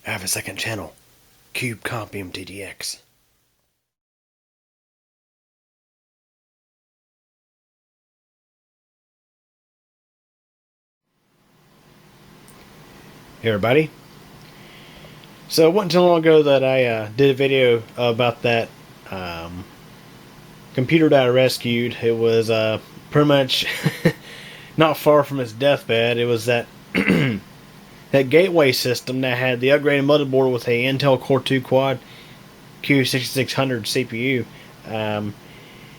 I have a second channel, Cube Compium DDX. Hey everybody. So it wasn't too long ago that I did a video about that computer that I rescued. It was pretty much not far from its deathbed. It was that that gateway system that had the upgraded motherboard with a Intel Core 2 Quad Q6600 CPU.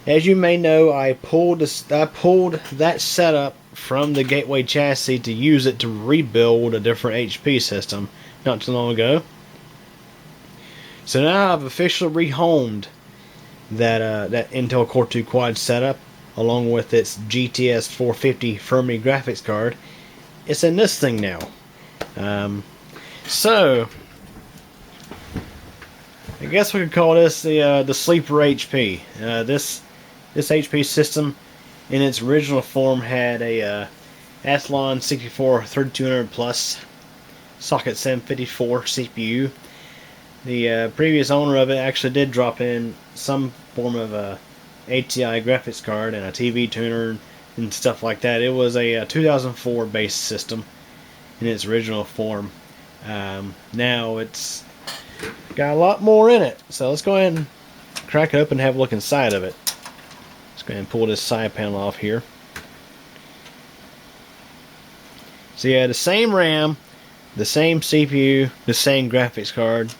As you may know, I pulled that setup from the gateway chassis to use it to rebuild a different HP system not too long ago. So now I've officially rehomed that Intel Core 2 Quad setup along with its GTS 450 firmware graphics card. It's in this thing now. So I guess we could call this the sleeper HP. This HP system, in its original form, had a Athlon 64 3200 Plus socket 754 CPU. The previous owner of it actually did drop in some form of a ATI graphics card and a TV tuner and stuff like that. It was a 2004 base system in its original form. Now it's got a lot more in it, so let's go ahead and crack it up and have a look inside of it. Let's go ahead and pull this side panel off here. So yeah, the same RAM, the same CPU, the same graphics card.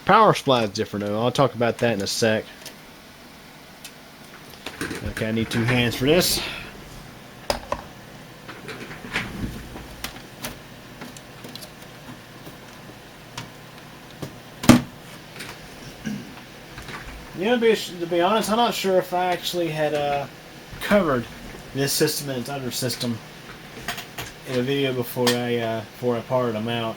Power supply is different though. I'll talk about that in a sec. Okay, I need two hands for this. You know, to be honest, I'm not sure if I actually had covered this system and its other system in a video before I parted them out.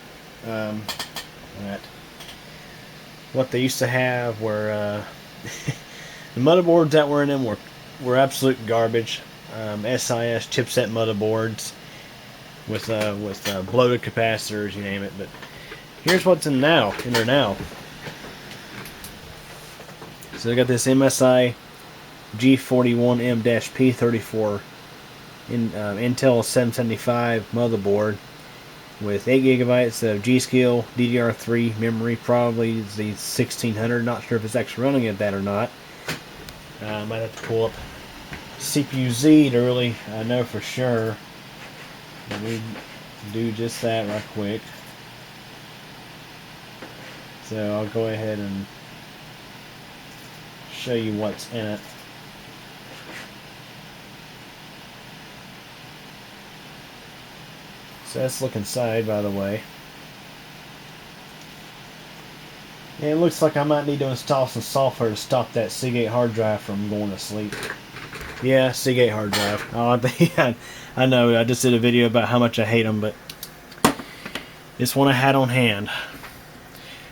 What they used to have were the motherboards that were in them were absolute garbage. SIS chipset motherboards with bloated capacitors, you name it. But here's what's in there now. So I got this MSI G41M-P34 Intel 775 motherboard with 8 gigabytes of G-Skill DDR3 memory, probably the 1600. Not sure if it's actually running at that or not. I might have to pull up CPU-Z to really know for sure. Let me do just that right quick. So I'll go ahead and show you what's in it. So let's look inside, by the way. And it looks like I might need to install some software to stop that Seagate hard drive from going to sleep. Yeah, Seagate hard drive. Oh, I know. I just did a video about how much I hate them, but this one I had on hand.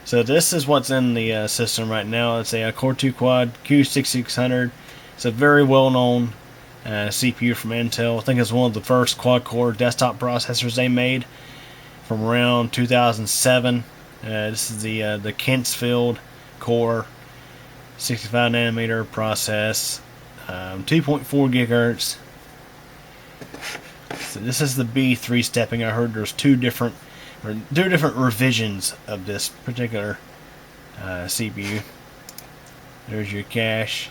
So this is what's in the system right now. It's a Core 2 Quad Q6600. It's a very well-known CPU from Intel. I think it's one of the first quad-core desktop processors they made from around 2007. This is the Kentsfield Core 65 nanometer process, 2.4 gigahertz. So this is the B3 stepping. I heard there's two different revisions of this particular CPU. There's your cache.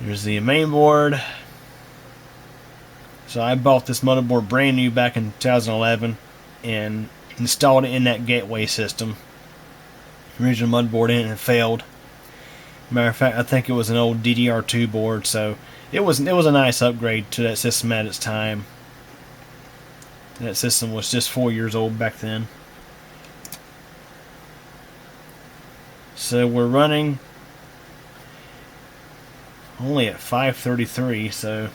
There's the main board. So I bought this motherboard brand new back in 2011 and installed it in that gateway system. Original motherboard in it failed. Matter of fact, I think it was an old DDR2 board, so it was a nice upgrade to that system at its time. That system was just 4 years old back then. So we're running only at 533, so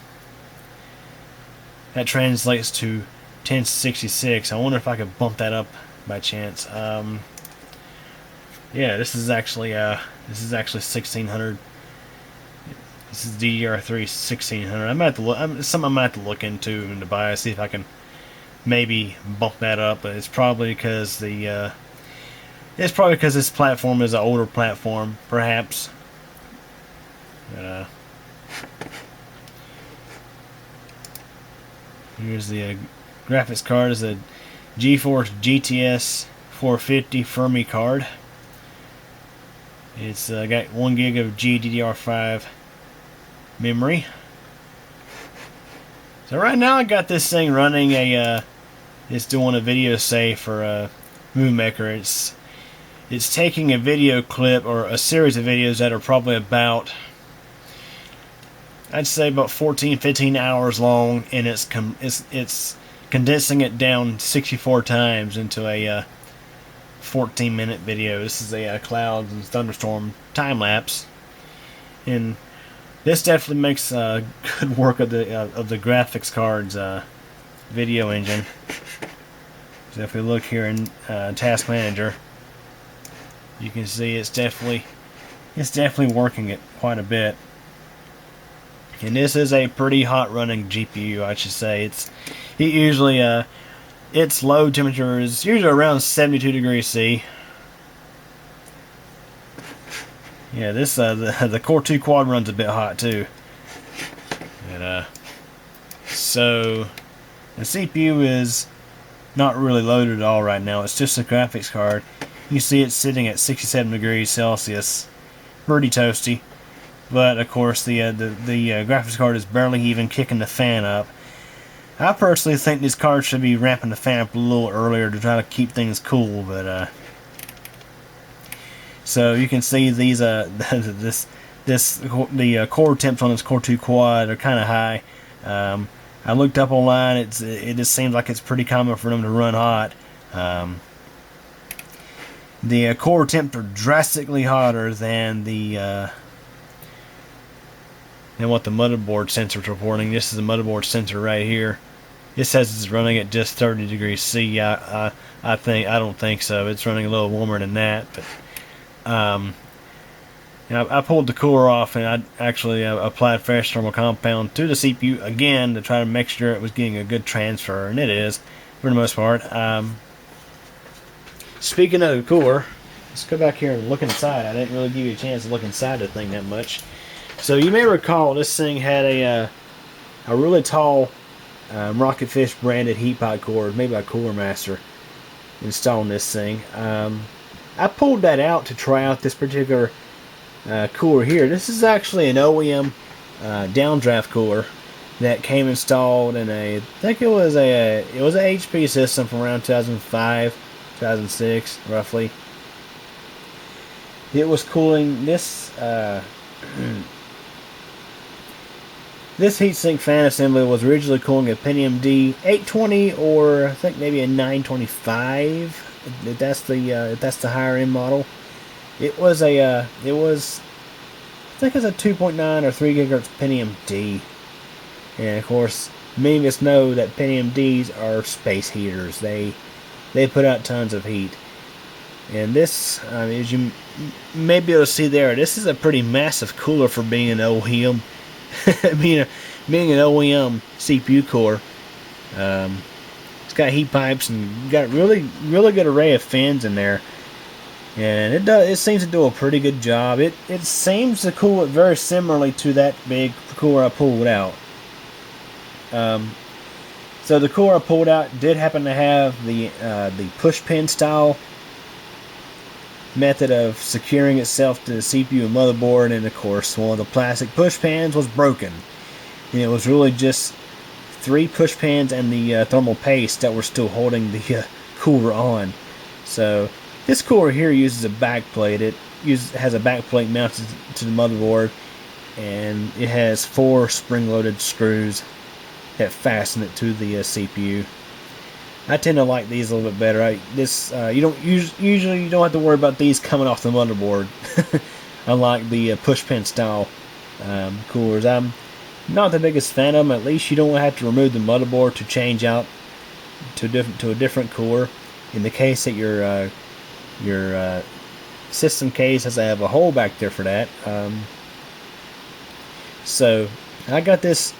that translates to 1066. I wonder if I could bump that up by chance. Yeah, this is actually 1600. This is DDR3 1600. I might have to look. Something I might have to look into and to buy. See if I can maybe bump that up, but it's probably because this platform is an older platform, perhaps. But, here's the graphics card. Is a GeForce GTS 450 Fermi card. It's got 1 gig of GDDR5 memory. So right now I got this thing running it's doing a video save for Movie Maker. It's taking a video clip or a series of videos that are probably about, I'd say about 14-15 hours long, and it's condensing it down 64 times into a 14-minute video. This is a clouds and thunderstorm time lapse, and this definitely makes good work of the graphics card's video engine. So if we look here in Task Manager, you can see it's definitely working it quite a bit. And this is a pretty hot running GPU, I should say. Its low temperature is usually around 72 degrees C. Yeah, this the Core 2 Quad runs a bit hot too. And so the CPU is not really loaded at all right now. It's just a graphics card. You see it's sitting at 67 degrees Celsius, pretty toasty. But of course the graphics card is barely even kicking the fan up. I personally think this card should be ramping the fan up a little earlier to try to keep things cool, but so you can see these the core temps on this Core 2 Quad are kind of high. I looked up online. It just seems like it's pretty common for them to run hot. The core temps are drastically hotter than what the motherboard sensor is reporting. This is the motherboard sensor right here. It says it's running at just 30 degrees C. I don't think so. It's running a little warmer than that. But I pulled the cooler off, and I actually applied fresh thermal compound to the CPU again to try to make sure it was getting a good transfer, and it is for the most part. Speaking of the cooler, let's go back here and look inside. I didn't really give you a chance to look inside the thing that much. So you may recall this thing had a really tall Rocket Fish branded heat pipe cord, made by Cooler Master, installed in this thing. I pulled that out to try out this particular cooler here. This is actually an OEM downdraft cooler that came installed in I think it was a HP system from around 2005, 2006 roughly. It was cooling this this heatsink fan assembly was originally cooling a Pentium D 820 or I think maybe a 925. If that's the higher end model. It was I think it's a 2.9 or 3 gigahertz Pentium D. And of course, many of us know that Pentium Ds are space heaters. They put out tons of heat. And this, as you may be able to see there, this is a pretty massive cooler for being an OEM. being an OEM CPU core. It's got heat pipes and got really good array of fans in there, and it seems to do a pretty good job. It seems to cool it very similarly to that big cooler I pulled out. So the cooler I pulled out did happen to have the push pin style method of securing itself to the CPU and motherboard, and of course one of the plastic push pans was broken, and it was really just 3 push pans and the thermal paste that were still holding the cooler on. So this cooler here uses a backplate. It has a backplate mounted to the motherboard, and it has 4 spring-loaded screws that fasten it to the CPU. I tend to like these a little bit better. Usually you don't have to worry about these coming off the motherboard, unlike the push pin style coolers. I'm not the biggest fan of them. At least you don't have to remove the motherboard to change out to a different cooler. In the case that your system case has to have a hole back there for that. So I got this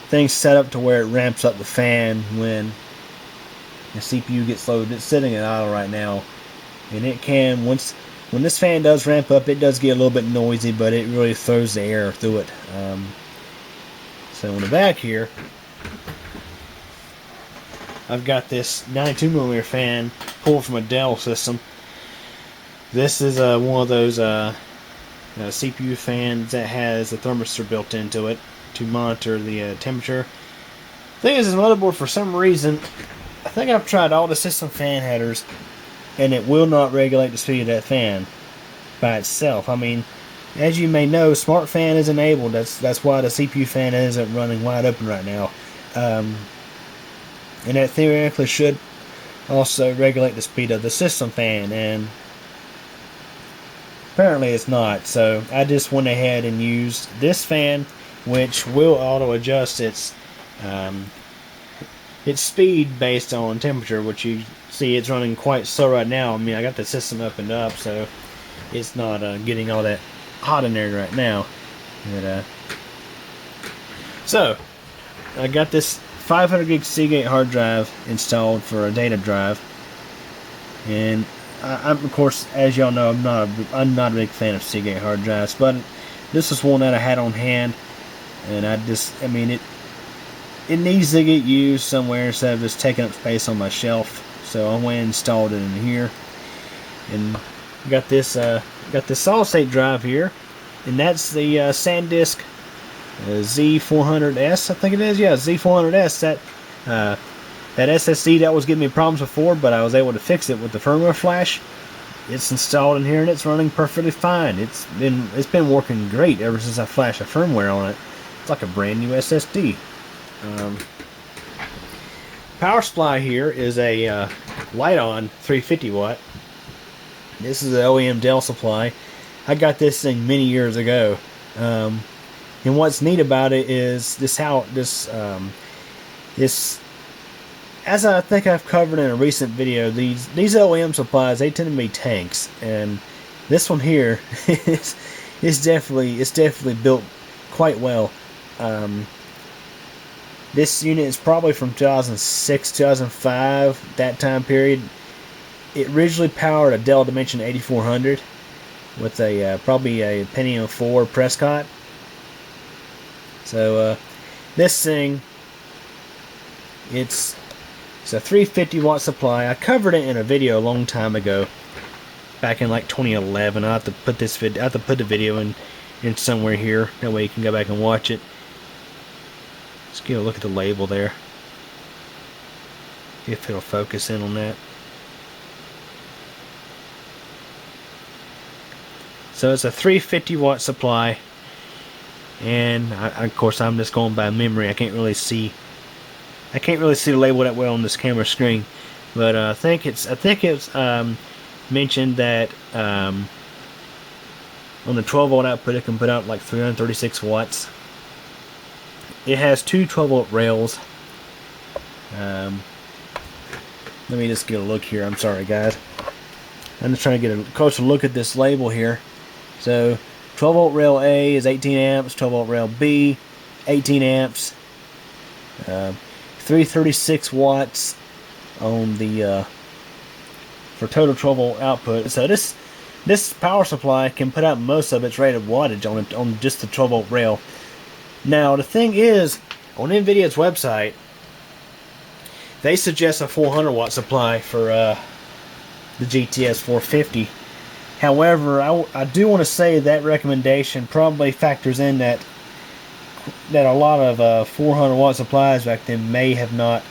thing set up to where it ramps up the fan when the CPU gets loaded. It's sitting at idle right now, and it can, when this fan does ramp up, it does get a little bit noisy, but it really throws the air through it. So in the back here, I've got this 92mm fan pulled from a Dell system. This is one of those CPU fans that has a thermistor built into it to monitor the temperature. Thing is, this motherboard, for some reason, I think I've tried all the system fan headers, and it will not regulate the speed of that fan by itself. I mean, as you may know, smart fan is enabled. That's why the CPU fan isn't running wide open right now. And that theoretically should also regulate the speed of the system fan, and apparently it's not. So I just went ahead and used this fan, which will auto adjust its speed based on temperature, which you see it's running quite slow right now. I mean, I got the system up and up, so it's not getting all that hot in there right now. But, so I got this 500 gig Seagate hard drive installed for a data drive, and I'm, of course, as y'all know, I'm not a big fan of Seagate hard drives, but this is one that I had on hand, and I mean, it needs to get used somewhere instead of just taking up space on my shelf. So I went and installed it in here, and got this solid state drive here, and that's the SanDisk Z400s, I think it is. Yeah, Z400s. That SSD that was giving me problems before, but I was able to fix it with the firmware flash. It's installed in here and it's running perfectly fine. It's been working great ever since I flashed the firmware on it. It's like a brand new SSD. Power supply here is a light-on 350 watt. This is an OEM Dell supply. I got this thing many years ago. And what's neat about it is this, as I think I've covered in a recent video, these OEM supplies, they tend to be tanks, and this one here is definitely built quite well. This unit is probably from 2006, 2005, that time period. It originally powered a Dell Dimension 8400 with a probably a Pentium 4 Prescott. So this thing, it's a 350 watt supply. I covered it in a video a long time ago, back in like 2011. I have to put the video in somewhere here. That way you can go back and watch it. Let's get a look at the label there. If it'll focus in on that. So it's a 350 watt supply, and of course I'm just going by memory. I can't really see the label that well on this camera screen, but I think it's mentioned that on the 12 volt output it can put out like 336 watts. It has two 12 volt rails. Let me just get a look here. I'm sorry, guys. I'm just trying to get a closer look at this label here. So 12 volt rail A is 18 amps, 12 volt rail B 18 amps, 336 watts on the for total 12 volt output. So this power supply can put out most of its rated wattage on just the 12 volt rail. Now the thing is, on nVidia's website, they suggest a 400 watt supply for the GTS 450. However, I do want to say that recommendation probably factors in that a lot of 400 watt supplies back then may have not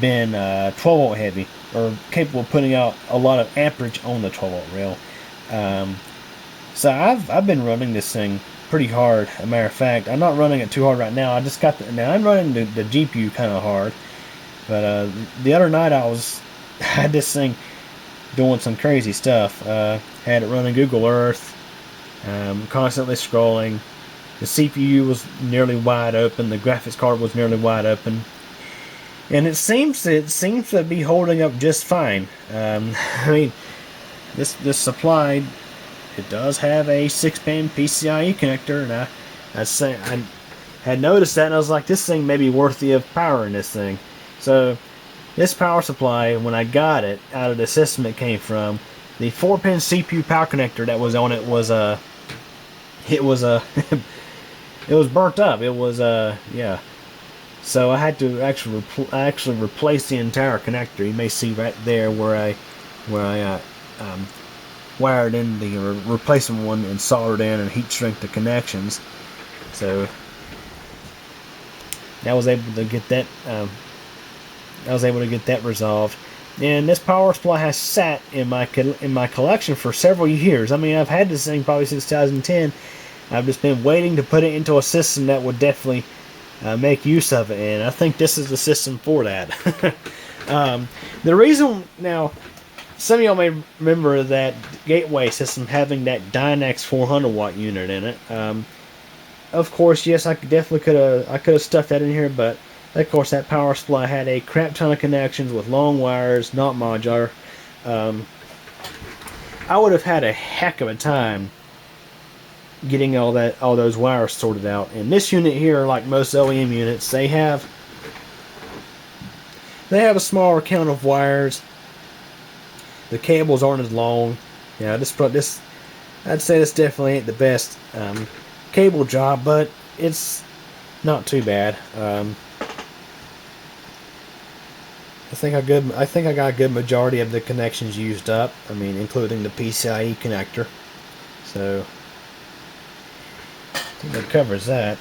been 12 volt heavy or capable of putting out a lot of amperage on the 12 volt rail. So I've been running this thing pretty hard. As a matter of fact, I'm not running it too hard right now. Now I'm running the GPU kind of hard, but the other night I had this thing doing some crazy stuff. Had it running Google Earth, constantly scrolling. The CPU was nearly wide open. The graphics card was nearly wide open, and it seems to be holding up just fine. I mean, this supply, it does have a 6-pin PCIe connector, and I had noticed that, and I was like, this thing may be worthy of powering this thing. So This power supply, when I got it out of the system it came from, the 4-pin CPU power connector that was on it was it was it was burnt up. It was yeah. So I had to actually replace the entire connector. You may see right there where I wired in the replacement one and soldered in and heat shrink the connections. So I was able to get that. I was able to get that resolved. And this power supply has sat in my collection for several years. I mean, I've had this thing probably since 2010. I've just been waiting to put it into a system that would definitely make use of it, and I think this is the system for that. The reason, now, some of y'all may remember that gateway system having that Dynex 400 watt unit in it. Of course, yes, I could have stuffed that in here, but of course that power supply had a crap ton of connections with long wires, not modular. I would have had a heck of a time getting all those wires sorted out. And this unit here, like most OEM units, they have a smaller count of wires. The cables aren't as long. Yeah, this I'd say this definitely ain't the best cable job, but it's not too bad. I think I got a good majority of the connections used up. I mean, including the PCIe connector. So I think that covers that.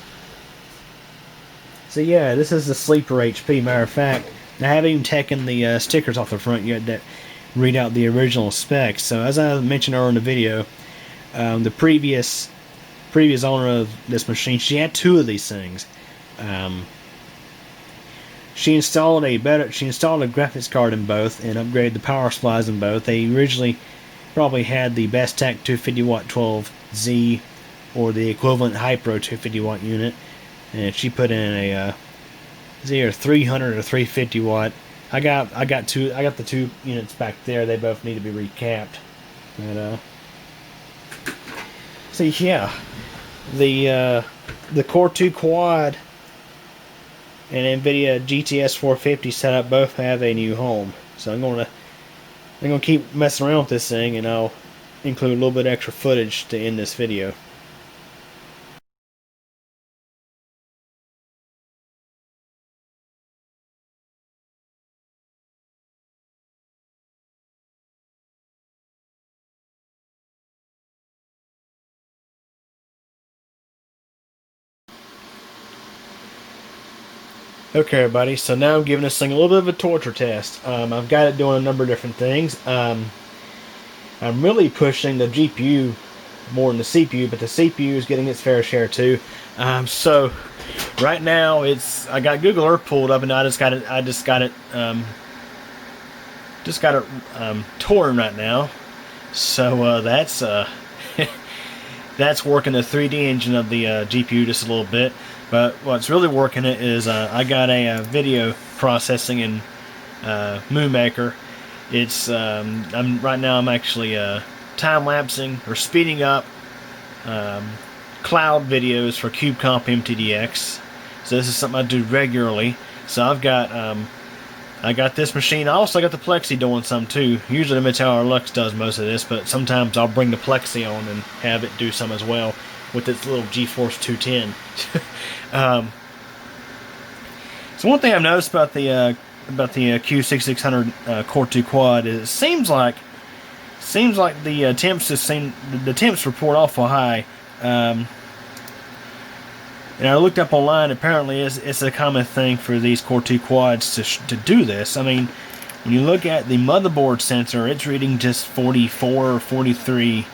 So yeah, this is the sleeper HP. Matter of fact, I haven't even taken the stickers off the front yet that read out the original specs. So as I mentioned earlier in the video, the previous owner of this machine, she had 2 of these things. She installed a graphics card in both and upgraded the power supplies in both. They originally probably had the Bestech 250 watt 12Z or the equivalent Hypro 250 watt unit, and she put in a it's either 300 or 350 watt. I got the 2 units back there. They both need to be recapped. And so yeah, the Core 2 Quad and nVidia GTS 450 setup both have a new home. So I'm gonna keep messing around with this thing, and I'll include a little bit extra footage to end this video. Okay, everybody, so now I'm giving this thing a little bit of a torture test. I've got it doing a number of different things. I'm really pushing the GPU more than the CPU, but the CPU is getting its fair share too. So right now I got Google Earth pulled up, and I just got it touring right now. So that's that's working the 3D engine of the GPU just a little bit. But what's really working it is I got a video processing in MoonMaker. It's right now I'm actually time lapsing or speeding up cloud videos for CubeComp MTDX. So this is something I do regularly. So I got this machine. I also got the Plexi doing some too. Usually the Metal Lux does most of this, but sometimes I'll bring the Plexi on and have it do some as well with its little GeForce 210. So one thing I've noticed about the Q6600 Core 2 Quad is it seems like the temps report awful high. And I looked up online. Apparently, it's a common thing for these Core 2 Quads to do this. I mean, when you look at the motherboard sensor, it's reading just 44 or 43.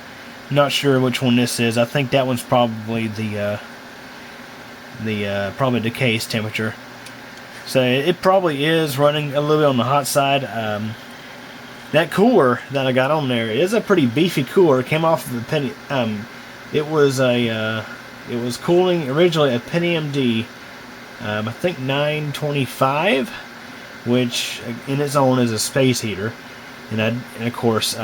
Not sure which one this is. I think that one's probably probably the case temperature. So it probably is running a little bit on the hot side. That cooler that I got on there is a pretty beefy cooler. It came off of a Penny. It was cooling originally a Pentium D. I think 925, which in its own is a space heater, and of course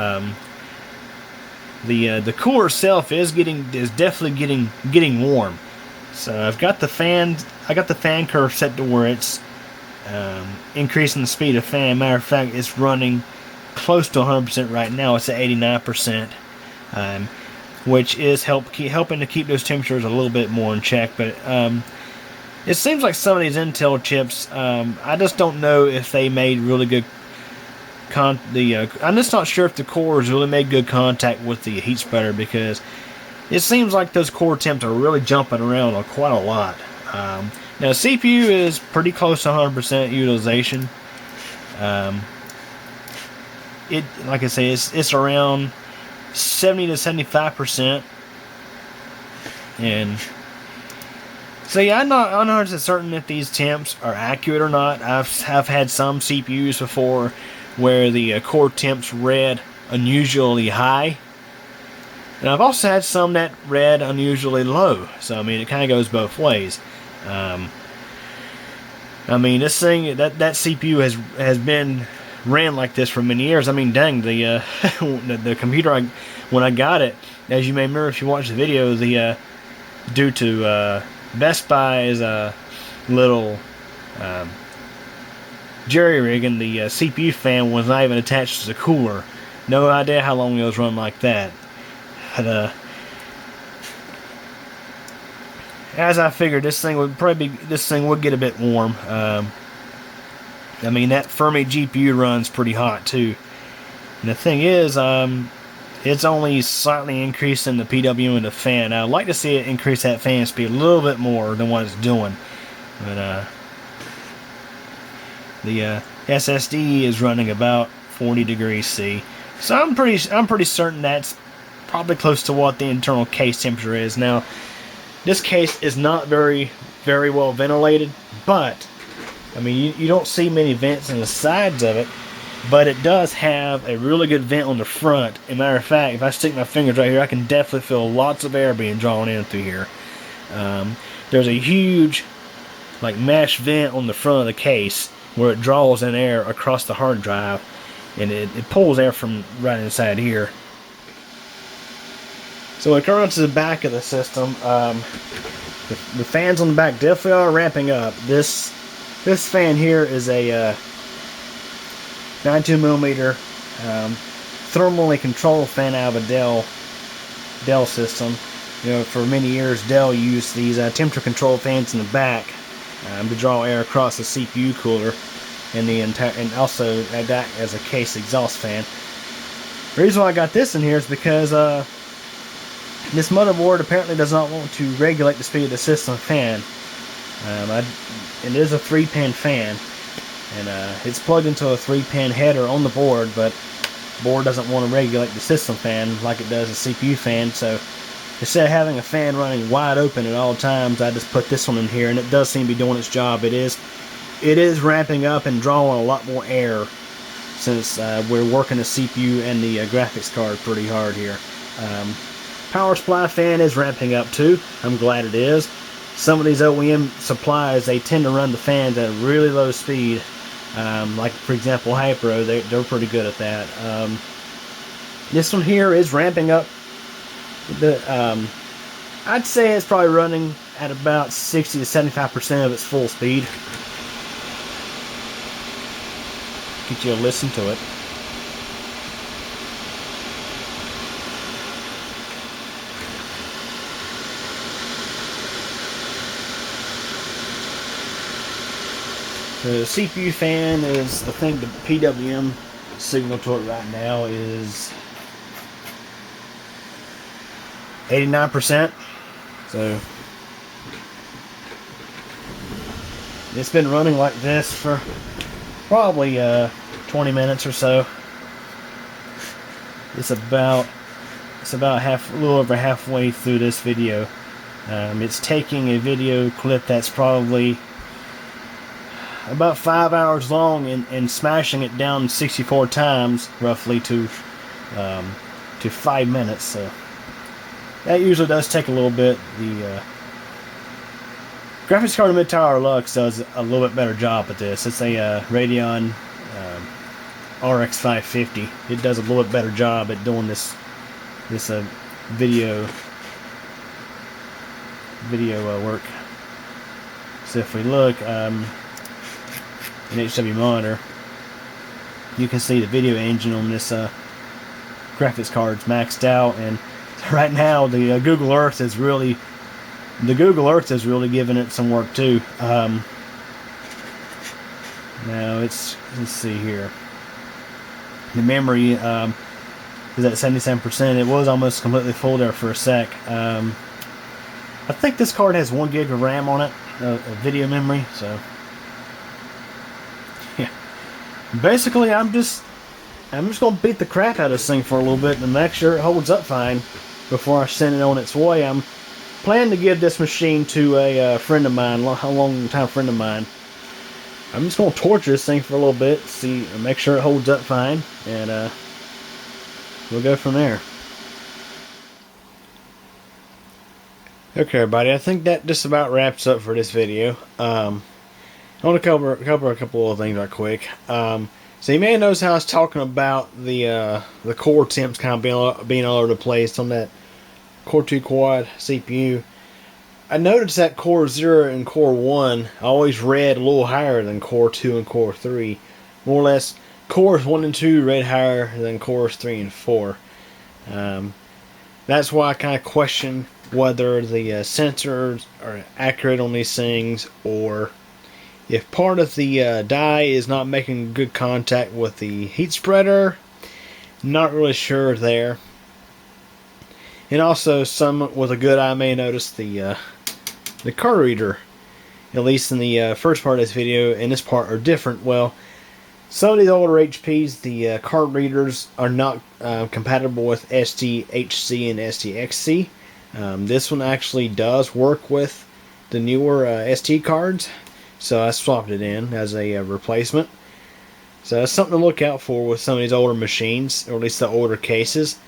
the cooler itself is definitely getting warm. So I've got the fan curve set to where it's increasing the speed of fan. Matter of fact, it's running close to 100% right now. It's at 89%, which is helping to keep those temperatures a little bit more in check. But it seems like some of these Intel chips, I just don't know if they made really good I'm just not sure if the cores really made good contact with the heat spreader, because it seems like those core temps are really jumping around quite a lot. Now CPU is pretty close to 100% utilization. Like I say, it's around 70 to 75%, and so yeah, I'm not 100% certain if these temps are accurate or not. I've had some CPUs before where the core temps read unusually high, and I've also had some that read unusually low. So I mean, it kind of goes both ways. I mean, this thing, that CPU has been ran like this for many years. I mean, dang, the the computer when I got it, as you may remember if you watched the video, due to Best Buy's little jerry-rigging, the CPU fan was not even attached to the cooler. No idea how long it was run like that. But, as I figured, this thing would get a bit warm. I mean, that Fermi GPU runs pretty hot too. And the thing is, it's only slightly increasing the PWM of the fan. I'd like to see it increase that fan speed a little bit more than what it's doing. But the SSD is running about 40 degrees C, so I'm pretty certain that's probably close to what the internal case temperature is. Now, this case is not very well ventilated, but I mean, you don't see many vents in the sides of it, but it does have a really good vent on the front. As a matter of fact, if I stick my fingers right here, I can definitely feel lots of air being drawn in through here. There's a huge mesh vent on the front of the case where it draws in air across the hard drive, and it pulls air from right inside here. So it comes to the back of the system. The fans on the back definitely are ramping up. This fan here is a 92mm thermally controlled fan out of a Dell system. You know, for many years Dell used these temperature control fans in the back to draw air across the CPU cooler, and also add that as a case exhaust fan. The reason why I got this in here is because this motherboard apparently does not want to regulate the speed of the system fan. It is a 3-pin fan, and it's plugged into a 3-pin header on the board, but the board doesn't want to regulate the system fan like it does a CPU fan. So instead of having a fan running wide open at all times, I just put this one in here, and it does seem to be doing its job. It is ramping up and drawing a lot more air, since we're working the CPU and the graphics card pretty hard here. Power supply fan is ramping up too. I'm glad it is. Some of these OEM supplies, they tend to run the fans at a really low speed. Like for example Hypro, they're pretty good at that. This one here is ramping up. I'd say it's probably running at about 60 to 75% of its full speed. Get you to listen to it. The CPU fan is, I think the PWM signal to it right now is 89%. So it's been running like this for probably 20 minutes or so. It's about a little over halfway through this video. It's taking a video clip that's probably about 5 hours long and smashing it down 64 times roughly to 5 minutes. So that usually does take a little bit. The graphics card Mid-Tower Lux does a little bit better job at this. It's a Radeon RX 550. It does a little bit better job at doing this video work. So if we look, an HW monitor, you can see the video engine on this graphics card's maxed out, and right now the Google Earth is really giving it some work too. Now let's see here. The memory is at 77%. It was almost completely full there for a sec. I think this card has 1 gig of RAM on it, video memory. So yeah, basically I'm just gonna beat the crap out of this thing for a little bit and make sure it holds up fine before I send it on its way. I'm planning to give this machine to a friend of mine, a long-time friend of mine. I'm just gonna torture this thing for a little bit, make sure it holds up fine, and we'll go from there. Okay, everybody, I think that just about wraps up for this video. I want to cover a couple of things right quick. So you may have noticed how I was talking about the core temps kind of being all over the place on that Core 2 Quad CPU. I noticed that Core 0 and Core 1 always read a little higher than Core 2 and Core 3. More or less, Cores 1 and 2 read higher than Cores 3 and 4. That's why I kind of question whether the sensors are accurate on these things, or if part of the die is not making good contact with the heat spreader. Not really sure there. And also, some with a good eye may notice the card reader, at least in the first part of this video and this part, are different. Well, some of these older HPs, the card readers are not compatible with SDHC and SDXC. This one actually does work with the newer SD cards, so I swapped it in as a replacement. So that's something to look out for with some of these older machines, or at least the older cases.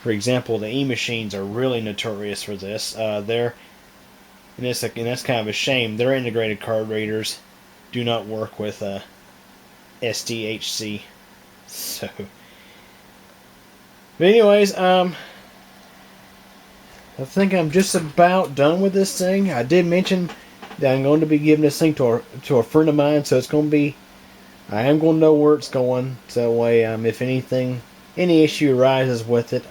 For example, the E machines are really notorious for this. And that's kind of a shame. Their integrated card readers do not work with SDHC. So, but anyways, I think I'm just about done with this thing. I did mention that I'm going to be giving this thing to a friend of mine, so it's going to be, I am going to know where it's going. So that way, if any issue arises with it,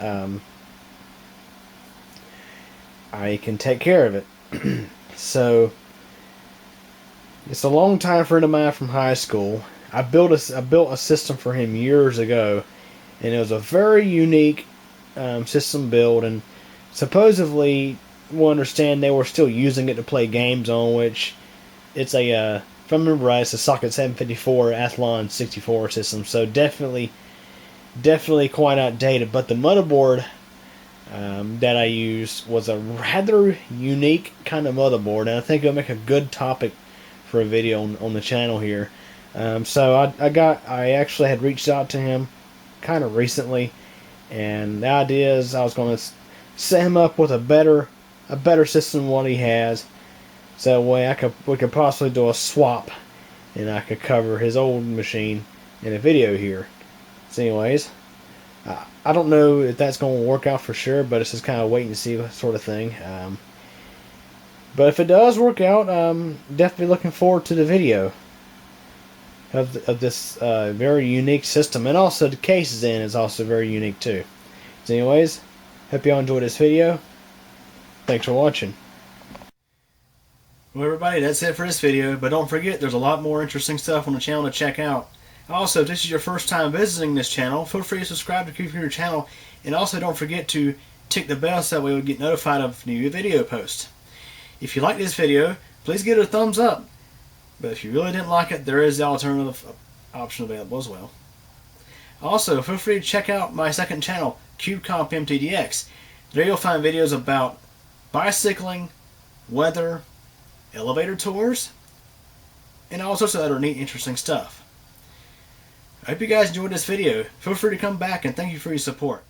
I can take care of it. So, it's a long-time friend of mine from high school. I built a system for him years ago, and it was a very unique system build, and supposedly, we'll understand they were still using it to play games on, which it's a, if I remember right, it's a Socket 754 Athlon 64 system, so definitely quite outdated. But the motherboard that I used was a rather unique kind of motherboard, and I think it'll make a good topic for a video on the channel here. So I actually had reached out to him kind of recently, and the idea is I was going to set him up with a better system than what he has, so that way we could possibly do a swap, and I could cover his old machine in a video here. So anyways, I don't know if that's going to work out for sure, but it's just kind of wait and see sort of thing. But if it does work out, definitely looking forward to the video of this very unique system, and also the case it's in is also very unique too. So anyways, hope y'all enjoyed this video. Thanks for watching. Well, everybody, that's it for this video, but don't forget there's a lot more interesting stuff on the channel to check out. Also, if this is your first time visiting this channel, feel free to subscribe to keep your channel, and also don't forget to tick the bell so that way you'll get notified of new video posts. If you like this video, please give it a thumbs up. But if you really didn't like it, there is the alternative option available as well. Also, feel free to check out my second channel, CubeComp MTDX. There you'll find videos about bicycling, weather, elevator tours, and all sorts of other neat, interesting stuff. I hope you guys enjoyed this video. Feel free to come back, and thank you for your support.